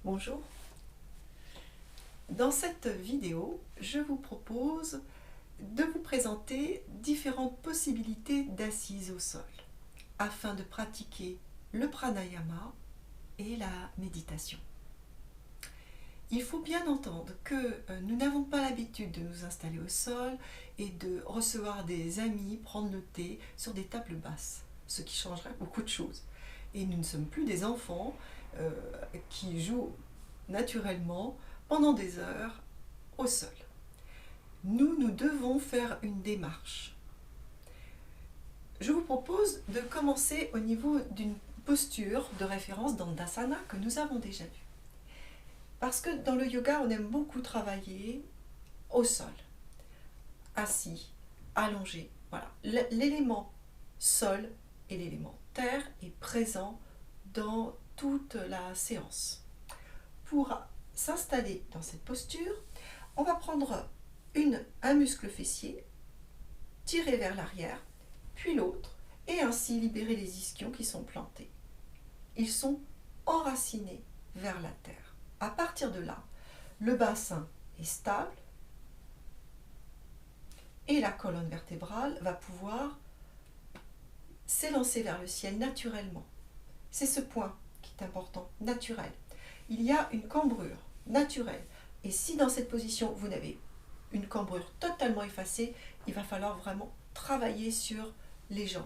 Bonjour. Dans cette vidéo, je vous propose de vous présenter différentes possibilités d'assises au sol afin de pratiquer le pranayama et la méditation. Il faut bien entendre que nous n'avons pas l'habitude de nous installer au sol et de recevoir des amis prendre le thé sur des tables basses, ce qui changerait beaucoup de choses. Et nous ne sommes plus des enfants qui jouent naturellement pendant des heures au sol. Nous devons faire une démarche. Je vous propose de commencer au niveau d'une posture de référence dans Dandasana que nous avons déjà vue. Parce que dans le yoga, on aime beaucoup travailler au sol, assis, allongé. Voilà. L'élément sol et l'élément terre est présent dans toute la séance. Pour s'installer dans cette posture, on va prendre un muscle fessier, tirer vers l'arrière, puis l'autre, et ainsi libérer les ischions qui sont plantés. Ils sont enracinés vers la terre. À partir de là, le bassin est stable et la colonne vertébrale va pouvoir s'élancer vers le ciel naturellement. C'est ce point qui est important, naturel. Il y a une cambrure naturelle. Et si dans cette position, vous n'avez une cambrure totalement effacée, il va falloir vraiment travailler sur les jambes.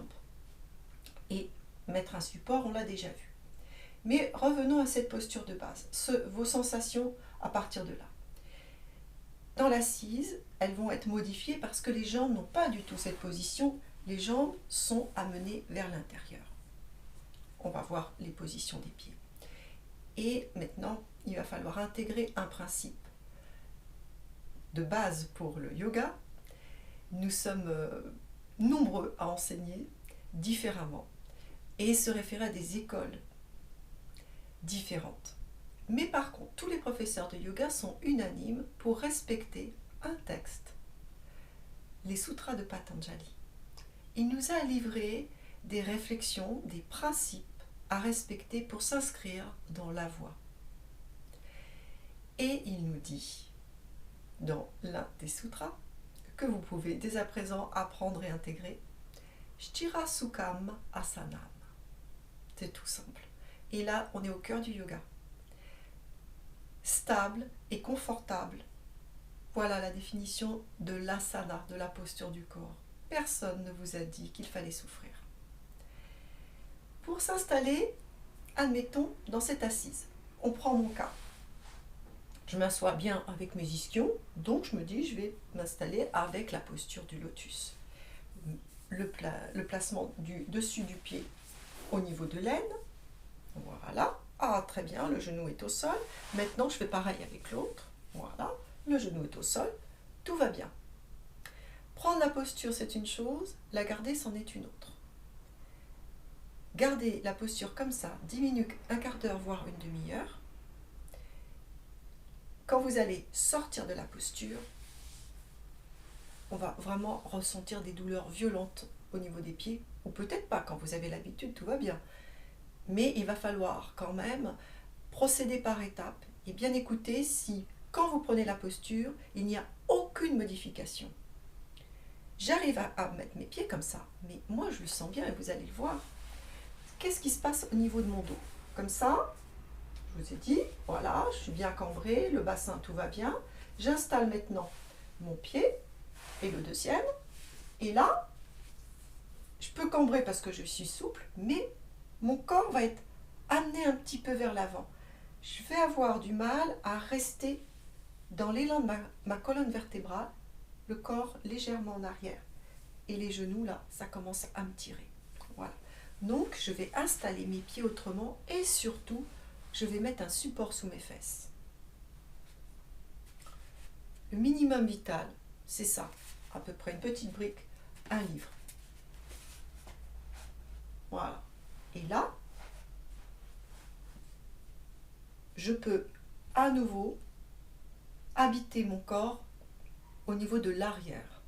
Et mettre un support, on l'a déjà vu. Mais revenons à cette posture de base, vos sensations à partir de là. Dans l'assise, elles vont être modifiées parce que les jambes n'ont pas du tout cette position, les jambes sont amenées vers l'intérieur. On va voir les positions des pieds. Et maintenant, il va falloir intégrer un principe de base pour le yoga. Nous sommes nombreux à enseigner différemment et se référer à des écoles différentes. Mais par contre, tous les professeurs de yoga sont unanimes pour respecter un texte, les sutras de Patanjali. Il nous a livré des réflexions, des principes à respecter pour s'inscrire dans la voie. Et il nous dit, dans l'un des sutras, que vous pouvez dès à présent apprendre et intégrer, Sthira Sukham Asanam. C'est tout simple. Et là, on est au cœur du yoga. Stable et confortable. Voilà la définition de l'asana, de la posture du corps. Personne ne vous a dit qu'il fallait souffrir. Pour s'installer, admettons, dans cette assise, on prend mon cas. Je m'assois bien avec mes ischions, donc je me dis je vais m'installer avec la posture du lotus. Le placement du dessus du pied au niveau de l'aine. Voilà. Ah, très bien, le genou est au sol. Maintenant, je fais pareil avec l'autre. Voilà, le genou est au sol. Tout va bien. Prendre la posture, c'est une chose. La garder, c'en est une autre. Gardez la posture comme ça, 10 minutes, un quart d'heure, voire une demi-heure. Quand vous allez sortir de la posture, on va vraiment ressentir des douleurs violentes au niveau des pieds, ou peut-être pas, quand vous avez l'habitude, tout va bien. Mais il va falloir quand même procéder par étapes et bien écouter si, quand vous prenez la posture, il n'y a aucune modification. J'arrive à mettre mes pieds comme ça, mais moi je le sens bien et vous allez le voir. Qu'est-ce qui se passe au niveau de mon dos? Comme ça, je vous ai dit, voilà, je suis bien cambrée, le bassin, tout va bien. J'installe maintenant mon pied et le deuxième. Et là, je peux cambrer parce que je suis souple, mais mon corps va être amené un petit peu vers l'avant. Je vais avoir du mal à rester dans l'élan de ma colonne vertébrale, le corps légèrement en arrière. Et les genoux, là, ça commence à me tirer. Voilà. Donc, je vais installer mes pieds autrement et surtout, je vais mettre un support sous mes fesses. Le minimum vital, c'est ça. À peu près une petite brique, un livre. Voilà. Et là, je peux à nouveau habiter mon corps au niveau de l'arrière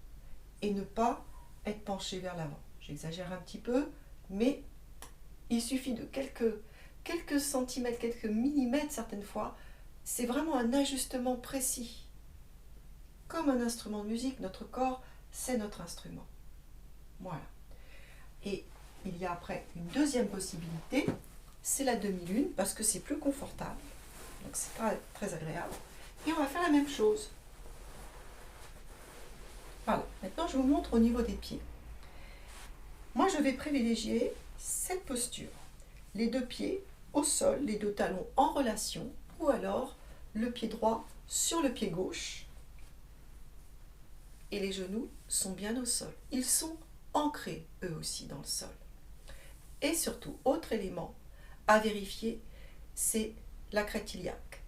et ne pas être penché vers l'avant. J'exagère un petit peu, mais il suffit de quelques quelques centimètres, quelques millimètres certaines fois. C'est vraiment un ajustement précis. Comme un instrument de musique, notre corps, c'est notre instrument. Voilà. Et il y a après une deuxième possibilité, c'est la demi-lune, parce que c'est plus confortable. Donc c'est pas très agréable. Et on va faire la même chose. Voilà. Maintenant, je vous montre au niveau des pieds. Moi, je vais privilégier cette posture. Les deux pieds au sol, les deux talons en relation, ou alors le pied droit sur le pied gauche. Et les genoux sont bien au sol. Ils sont ancrés, eux aussi, dans le sol. Et surtout, autre élément à vérifier, c'est la crête iliaque.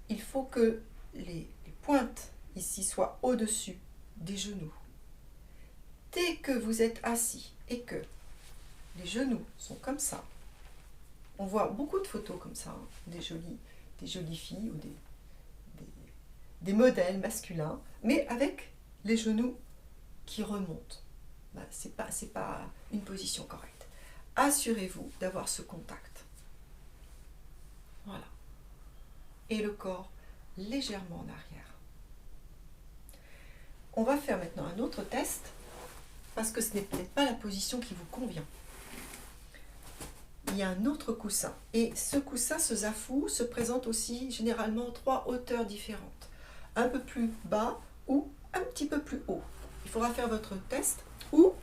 Il faut que les pointes ici soient au-dessus des genoux. Dès que vous êtes assis et que les genoux sont comme ça, on voit beaucoup de photos comme ça, hein, des jolies filles ou des modèles masculins, mais avec les genoux qui remontent. Ben, c'est pas une position correcte. Assurez-vous d'avoir ce contact. Voilà. Et le corps légèrement en arrière. On va faire maintenant un autre test, parce que ce n'est peut-être pas la position qui vous convient. Il y a un autre coussin. Et ce coussin, ce zafou, se présente aussi généralement en 3 hauteurs différentes. Un peu plus bas ou un petit peu plus haut. Il faudra faire votre test. Ou,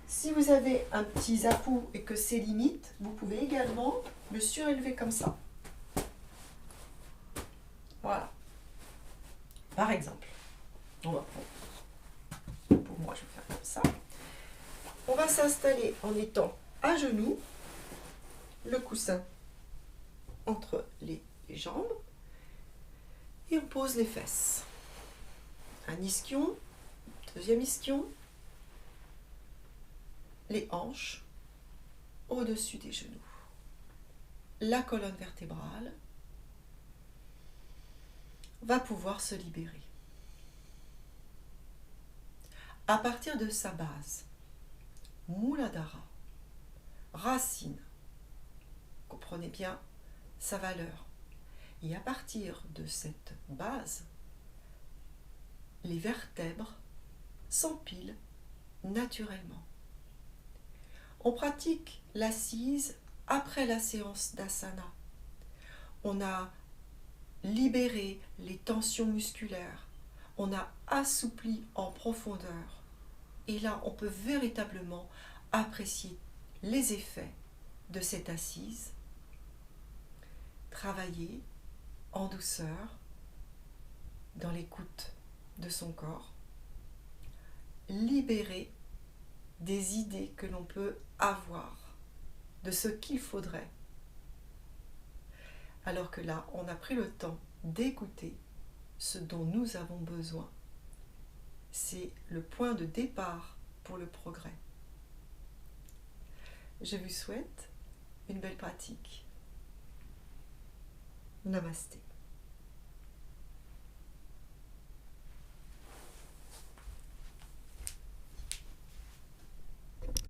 si vous avez un petit zafou et que c'est limite, vous pouvez également le surélever comme ça. Voilà. Par exemple, on va pour moi, je vais faire comme ça. On va s'installer en étant à genoux, le coussin entre les jambes, et on pose les fesses. Un ischion, deuxième ischion, les hanches au-dessus des genoux. La colonne vertébrale va pouvoir se libérer. À partir de sa base, Muladhara, racine, comprenez bien sa valeur. Et à partir de cette base, les vertèbres s'empilent naturellement. On pratique l'assise après la séance d'asana. On a libéré les tensions musculaires. On a assoupli en profondeur. Et là, on peut véritablement apprécier les effets de cette assise. Travailler en douceur dans l'écoute de son corps. Libérer des idées que l'on peut avoir de ce qu'il faudrait. Alors que là, on a pris le temps d'écouter ce dont nous avons besoin. C'est le point de départ pour le progrès. Je vous souhaite une belle pratique. Namasté.